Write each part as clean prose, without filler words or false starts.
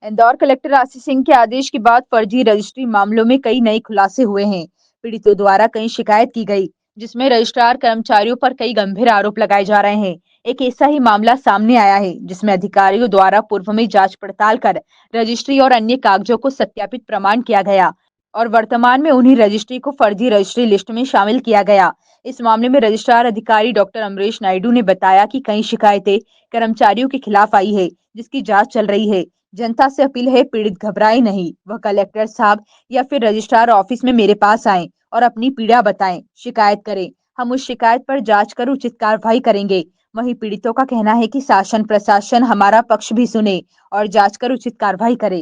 Indore collector Ashish Singh के आदेश के बाद फर्जी रजिस्ट्री मामलों में कई नए खुलासे हुए हैं। पीड़ितों द्वारा कई शिकायत की गई, जिसमें रजिस्ट्रार कर्मचारियों पर कई गंभीर आरोप लगाए जा रहे हैं। एक ऐसा ही मामला सामने आया है, जिसमें अधिकारियों द्वारा पूर्व में जांच पड़ताल कर रजिस्ट्री और अन्य कागजों को सत्यापित प्रमाण किया गया और वर्तमान में उन्हीं रजिस्ट्री को फर्जी रजिस्ट्री लिस्ट में शामिल किया गया। इस मामले में रजिस्ट्रार अधिकारी डॉक्टर अमरेश नायडू ने बताया कि कई शिकायतें कर्मचारियों के खिलाफ आई है, जिसकी जांच चल रही है। जनता से अपील है, पीड़ित घबराए नहीं, वह कलेक्टर साहब या फिर रजिस्ट्रार ऑफिस में मेरे पास आएं और अपनी पीड़ा बताएं, शिकायत करें। हम उस शिकायत पर जांच कर उचित कार्रवाई करेंगे। वहीं पीड़ितों का कहना है कि शासन प्रशासन हमारा पक्ष भी सुने और जांच कर उचित कार्रवाई करे।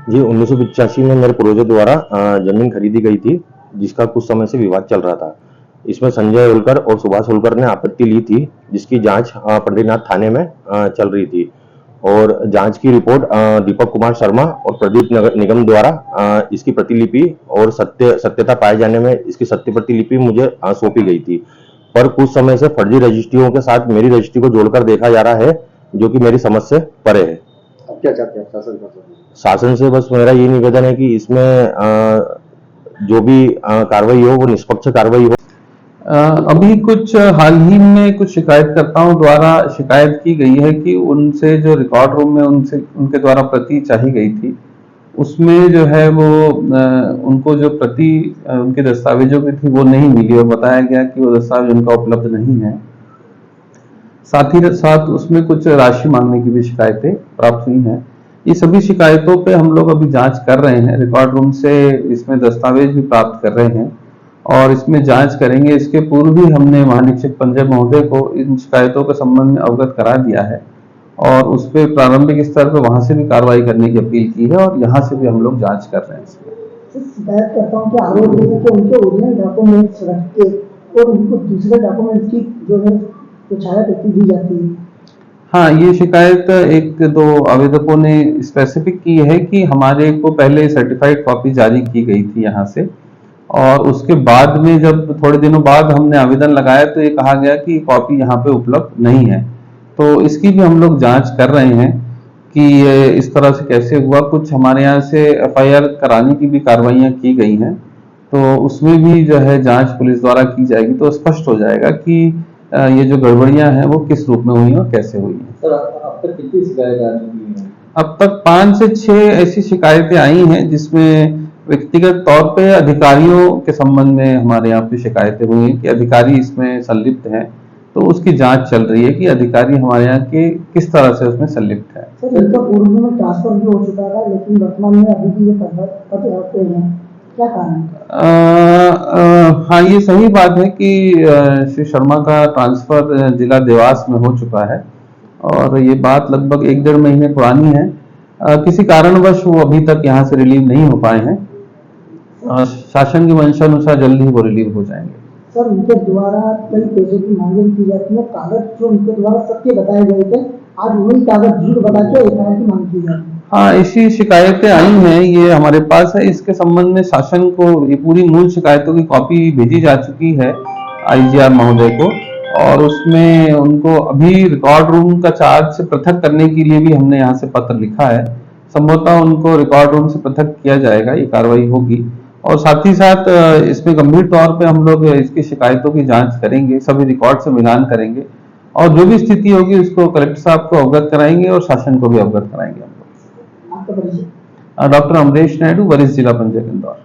जी 1985 में मेरे पूर्वजों द्वारा जमीन खरीदी गई थी, जिसका कुछ समय से विवाद चल रहा था। इसमें संजय होलकर और सुभाष होलकर ने आपत्ति ली थी, जिसकी जांच प्रदीपनाथ थाने में चल रही थी और जांच की रिपोर्ट दीपक कुमार शर्मा और प्रदीप निगम द्वारा इसकी प्रतिलिपि और सत्यता पाए जाने में इसकी सत्य प्रतिलिपि मुझे सौंपी गई थी। पर कुछ समय से फर्जी रजिस्ट्रियों के साथ मेरी रजिस्ट्री को जोड़कर देखा जा रहा है, जो कि मेरी समझ से परे है। अब क्या चाहते हैं शासन शासन से बस मेरा ये निवेदन है कि इसमें जो भी कार्रवाई हो वो निष्पक्ष कार्रवाई हो। अभी कुछ हाल ही में कुछ शिकायतकर्ताओं द्वारा शिकायत की गई है कि उनसे जो रिकॉर्ड रूम में उनके द्वारा प्रति चाही गई थी, उसमें जो है वो उनको जो प्रति उनके दस्तावेजों की थी वो नहीं मिली और बताया गया कि वो दस्तावेज उनका उपलब्ध नहीं है। साथ ही साथ उसमें कुछ राशि मांगने की भी शिकायतें प्राप्त हुई हैं। ये सभी शिकायतों पे हम लोग अभी जांच कर रहे हैं, रिकॉर्ड रूम से इसमें दस्तावेज भी प्राप्त कर रहे हैं और इसमें जांच करेंगे। इसके पूर्व भी हमने महानिरीक्षक पंजय महोदय को इन शिकायतों के संबंध में अवगत करा दिया है और उस पर प्रारंभिक स्तर पर वहां से भी कार्रवाई करने की अपील की है और यहाँ से भी हम लोग जांच कर रहे हैं। शिकायतकर्ताओं के आरोप है कि उनके ओरिजिनल डॉक्यूमेंट्स रख के और उनको दूसरे डॉक्यूमेंट्स की जो है छाया प्रति दी जाती है। हाँ, ये शिकायत एक दो आवेदकों ने स्पेसिफिक की है कि हमारे को पहले सर्टिफाइड कॉपी जारी की गई थी यहाँ से और उसके बाद में जब थोड़े दिनों बाद हमने आवेदन लगाया तो ये कहा गया कि कॉपी यहाँ पे उपलब्ध नहीं है। तो इसकी भी हम लोग जांच कर रहे हैं कि ये इस तरह से कैसे हुआ। कुछ हमारे यहाँ से एफआईआर कराने की भी कार्रवाइयाँ की गई हैं, तो उसमें भी जो है जांच पुलिस द्वारा की जाएगी तो स्पष्ट हो जाएगा कि ये जो गड़बड़ियां हैं वो किस रूप में हुई और कैसे हुई हैं। सर, अब तक कितनी शिकायतें आ चुकी हैं? अब तक 5 से 6 ऐसी शिकायतें आई हैं, जिसमें व्यक्तिगत तौर पे अधिकारियों के संबंध में हमारे यहाँ पे शिकायतें हुई हैं कि अधिकारी इसमें संलिप्त हैं। तो उसकी जांच चल रही है कि अधिकारी हमारे यहाँ के किस तरह से उसमें संलिप्त है। सर, इनका पूर्व में ट्रांसफर भी हो चुका था, लेकिन वर्तमान में अभी भी ये पद रखते हैं, क्या कारण? हाँ, ये सही बात है कि श्री शर्मा का ट्रांसफर जिला देवास में हो चुका है और ये बात लगभग 1-1.5 महीने पुरानी है। किसी कारणवश वो अभी तक यहाँ से रिलीव नहीं हो पाए हैं। शासन की मंशानुसार जल्दी ही वो रिलीव हो जाएंगे। सर, उनके द्वारा कई पैसों की मांग की जाती है, कागज जो उनके द्वारा सत्य बताए गए थे, आज वही कागज झूठ बता के एफआईआर की मांग की जाती है। हाँ, ऐसी शिकायतें आई हैं, ये हमारे पास है। इसके संबंध में शासन को ये पूरी मूल शिकायतों की कॉपी भेजी जा चुकी है आईजीआर महोदय को और उसमें उनको अभी रिकॉर्ड रूम का चार्ज से पृथक करने के लिए भी हमने यहाँ से पत्र लिखा है। संभवतः उनको रिकॉर्ड रूम से पृथक किया जाएगा, ये कार्रवाई होगी और साथ ही साथ इसमें गंभीर तौर पे हम लोग इसकी शिकायतों की जांच करेंगे, सभी रिकॉर्ड से मिलान करेंगे और जो भी स्थिति होगी उसको कलेक्टर साहब को अवगत कराएंगे और शासन को भी अवगत कराएंगे। हम लोग डॉक्टर अमरेश नायडू, वरिष्ठ जिला पंचायत इंदौर।